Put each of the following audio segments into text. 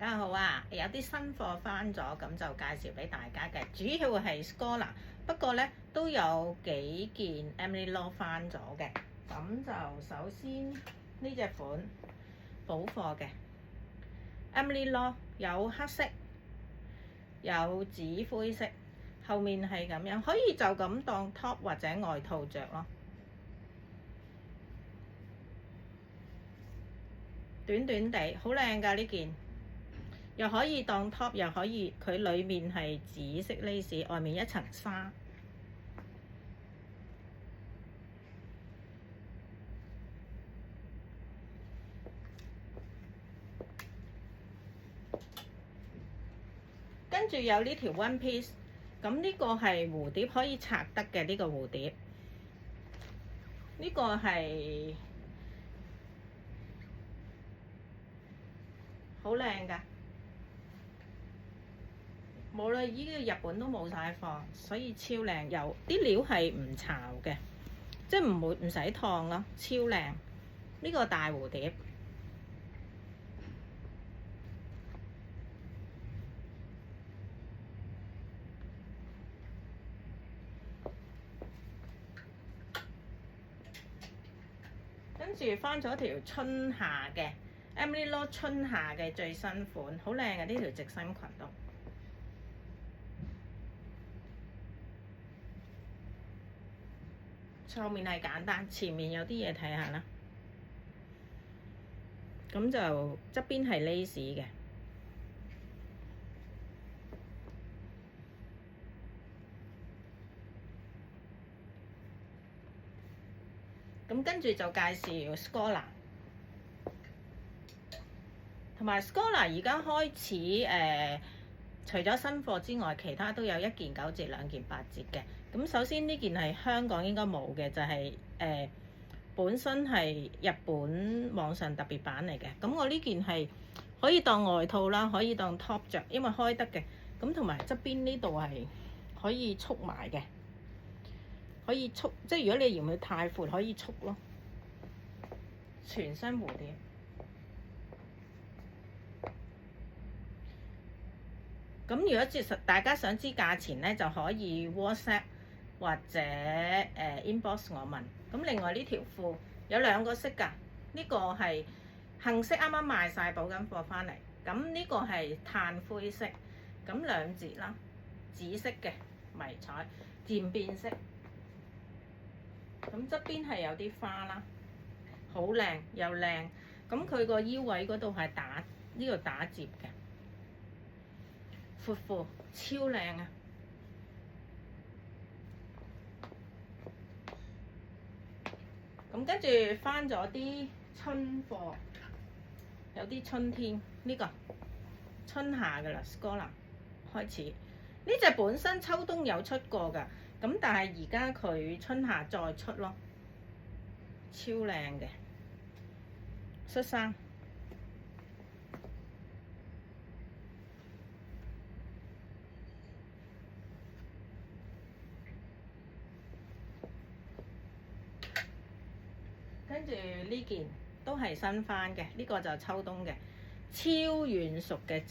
家好啊！有啲新貨翻咗，咁就介紹俾大家嘅。主要係 Scholar， 不過咧都有幾件 Emily Law 翻咗嘅。咁就首先呢隻款補貨嘅 Emily Law 有黑色，有紫灰色，後面係咁樣，可以就咁當 top 或者外套着咯。短短地，好靚㗎呢件，又可以當 top， 又可以佢裡面係紫色 lace， 外面一層紗。跟住有呢條 one piece， 咁呢個係蝴蝶可以拆得嘅呢個蝴蝶，呢個係好靚㗎。冇啦，依個日本都冇晒貨，所以超靚，有啲料係唔巢嘅，即係唔使燙咯，超靚。呢個大蝴蝶，跟住翻咗條春夏嘅 Emily Law 春夏嘅最新款，好靚嘅呢條直身裙都。後面係簡單，前面有啲嘢睇下啦。咁就側邊係 lace 嘅。咁跟住就介紹 Scholar， 同埋 Scholar 而家開始除咗新貨之外，其他都有1件9折、2件8折嘅。咁首先呢件係香港應該冇嘅，就係本身係日本網上特別版嚟嘅。咁我呢件係可以當外套啦，可以當 top 着，因為開得嘅。咁同埋側邊呢度係可以束埋嘅，可以束，即係如果你嫌佢太闊，可以束咯。全身蝴蝶。咁如果大家想知價錢咧，就可以 WhatsApp 或者inbox 我問。咁另外呢條褲有2個色㗎，呢個係杏色，啱啱賣晒補緊貨翻嚟。咁呢個係炭灰色，咁2折啦。紫色嘅迷彩漸變色，咁側邊係有啲花啦，好靚又靚。咁佢個腰位嗰度係呢度打折嘅。闊褲超靚啊！咁跟住翻咗啲春貨，有啲春天呢個春夏㗎啦 Scholar 開始。呢隻本身秋冬有出過㗎，咁但係而家佢春夏再出咯，超靚嘅恤衫。跟住呢件都係新翻嘅，呢個就秋冬嘅超軟熟嘅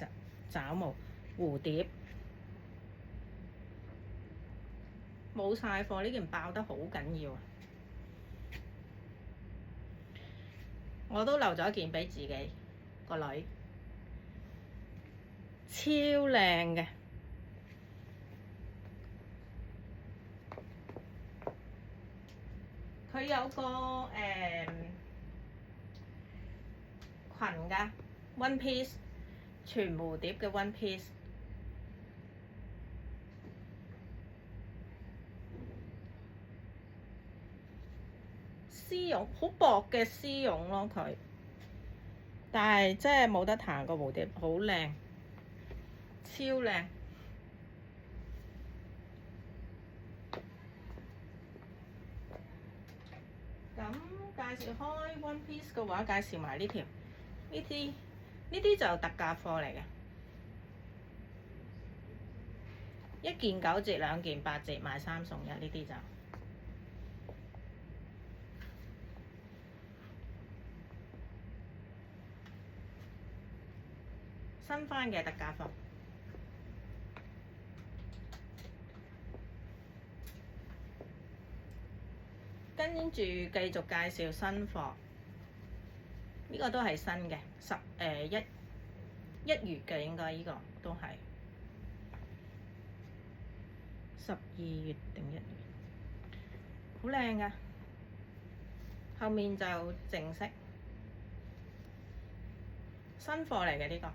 爪毛蝴蝶，冇晒貨，呢件爆得好緊要啊！我都留咗一件俾自己個女，超靚嘅。佢有個裙㗎 one piece， 全蝴蝶嘅 one piece， 絲絨好薄嘅絲絨咯佢，但係真係冇得彈個蝴蝶，好靚，超靚。咁介紹開 one piece 嘅話，介紹埋呢條，呢啲就特價貨嚟嘅，1件9折，2件8折，買3送1，呢啲就新翻嘅特價貨。跟住繼續介紹新貨，呢個都係新嘅，一月嘅應該呢個都係12月定1月，好靚㗎，後面就正式新貨嚟嘅呢個。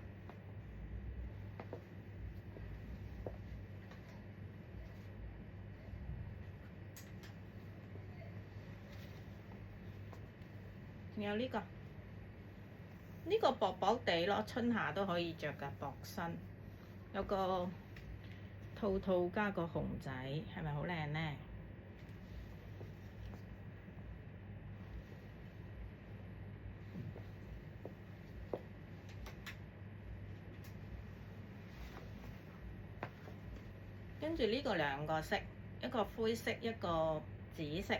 仲有呢個，呢個薄薄地咯，春夏都可以着㗎，薄身，有個套套加個熊仔，係咪好靚呢？跟住呢個兩個色，一個灰色，一個紫色。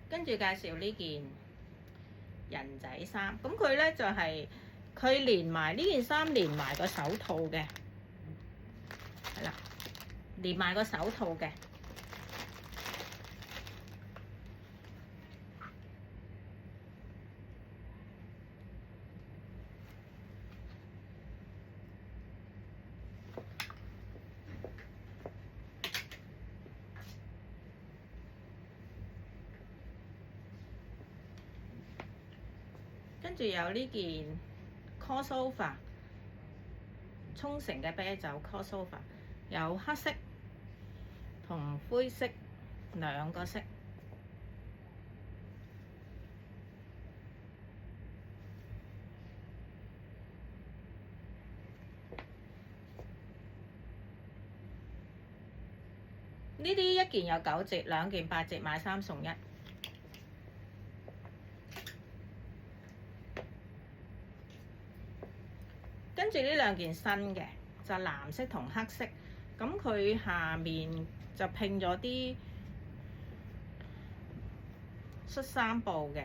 跟住介紹呢件人仔衫，咁佢呢就係佢連埋呢件衫連埋個手套嘅，係啦，連埋個手套嘅。跟住有呢件 crossover 沖繩嘅啤酒 crossover， 有黑色同灰色兩個色。呢啲一件有9折，兩件8折，買3送1。跟住呢兩件新嘅就藍色同黑色，咁佢下面就拼咗啲恤衫布嘅。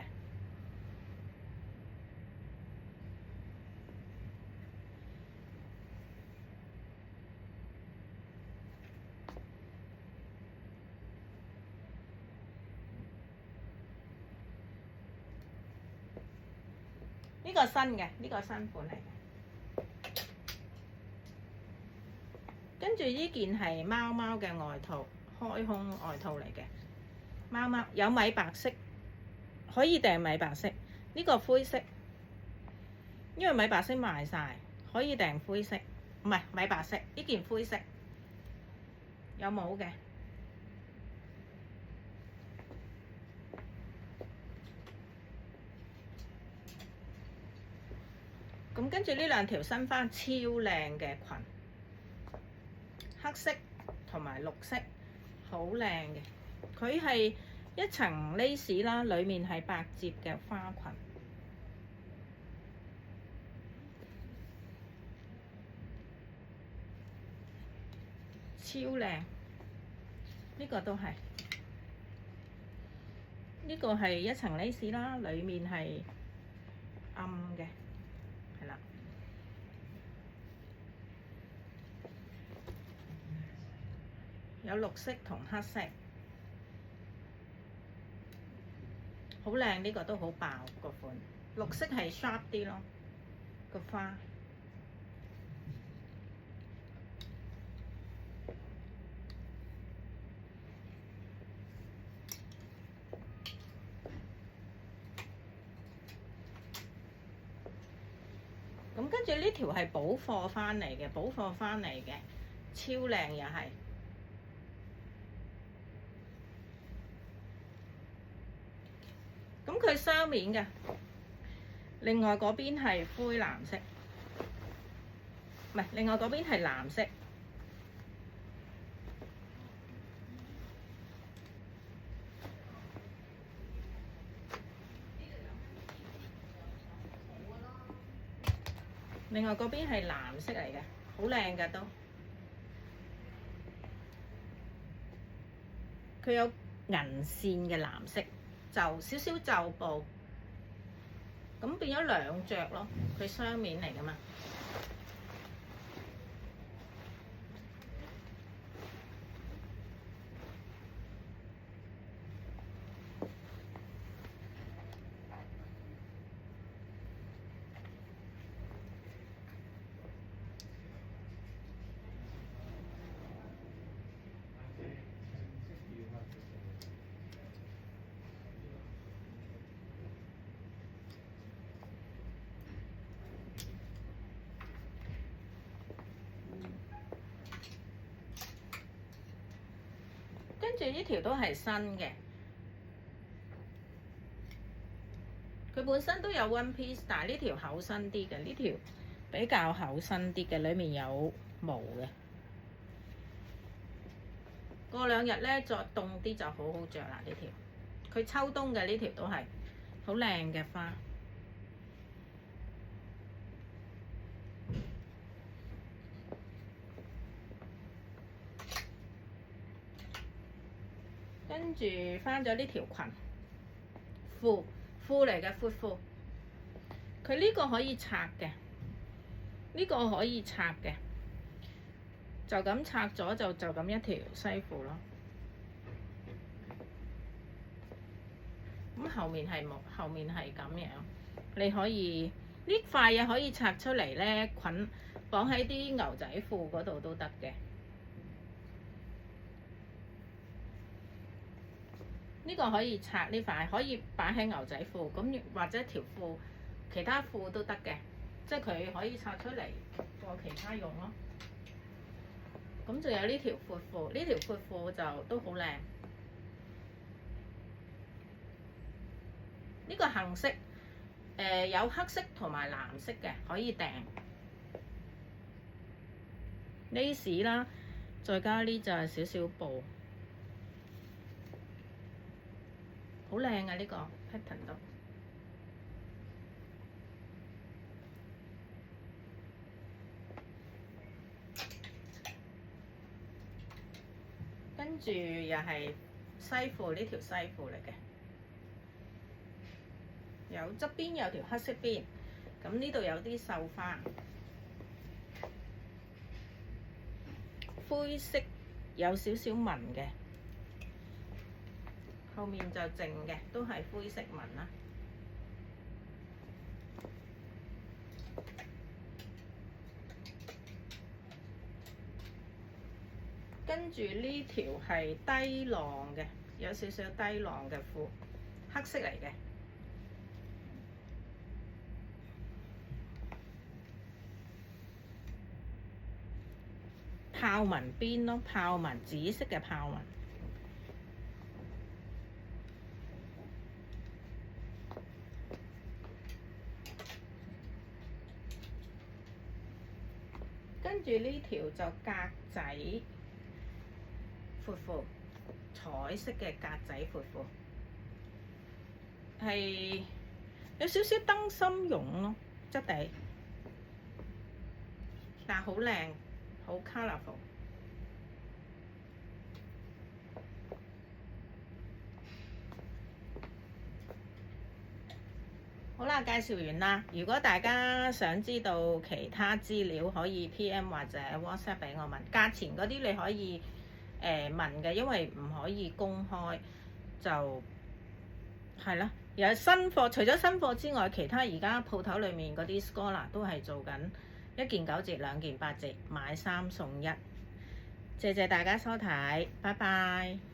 呢個新嘅，呢個新款嚟嘅。跟住呢件係貓貓嘅外套，開胸外套嚟嘅。貓貓有米白色，可以訂米白色。呢個灰色，因為米白色賣晒，可以訂灰色，唔係米白色。呢件灰色有帽嘅。咁跟住呢兩條新翻超靚嘅裙，黑色同埋綠色，好靚嘅。佢係一層 lace 啦，裡面係百褶嘅花裙，超靚。呢個都係，呢個係一層 lace 啦，裡面係暗嘅。係啦，有綠色同黑色，好靚。呢個都好爆個款，綠色係 sharp 啲咯，個花。咁跟住呢條係補貨翻嚟嘅，補貨翻嚟嘅，超靚又係。咁佢雙面嘅，另外嗰邊係灰藍色，唔係，另外嗰邊係藍色。另外嗰邊係藍色嚟嘅，好靚㗎都。佢有銀線嘅藍色，就少少袖布，咁變咗兩隻咯。佢雙面嚟㗎嘛。跟住呢條都係新嘅，佢本身都有 one piece， 但係呢條厚身啲嘅，呢條比較厚身啲嘅，裡面有毛嘅。過兩日咧再凍啲就好好着啦呢條。佢秋冬嘅呢條都係好靚嘅花。跟住翻咗呢條裙，褲嚟嘅闊褲，佢呢個可以拆嘅，呢個可以拆嘅，就咁拆咗就咁一條西褲咯。咁後面係冇，後面係咁樣，你可以呢塊嘢可以拆出嚟咧，捆綁喺啲牛仔褲嗰度都得嘅。呢個可以拆，呢塊可以擺喺牛仔褲，咁或者條褲，其他褲都得嘅，即係佢可以拆出嚟做其他用咯。咁仲有呢條闊褲，呢條闊褲就都好靚。呢個杏色，有黑色同埋藍色嘅，可以訂。lace 啦，再加呢就係少少布。好靚啊！呢個 pattern 都，跟住又係西褲，呢條西褲嚟嘅，有側邊有條黑色邊，咁呢度有啲繡花，灰色有少少紋嘅。後面就淨嘅，都係灰色紋啦。跟住呢條係低浪嘅，有少少低浪嘅褲，黑色嚟嘅。豹紋邊咯，豹紋，紫色嘅豹紋。跟住呢條就格仔闊褲，彩色嘅格仔闊褲，係有少少燈芯絨咯質地，但係好靚，好 colourful。好啦，介紹完啦。如果大家想知道其他資料，可以 PM 或者 WhatsApp 俾我問。價錢嗰啲你可以問嘅，因為唔可以公開，就係啦。有新貨，除咗新貨之外，其他而家鋪頭裡面嗰啲 Scholar 都係做緊1件9折2件8折，買3送1。謝謝大家收睇，拜拜。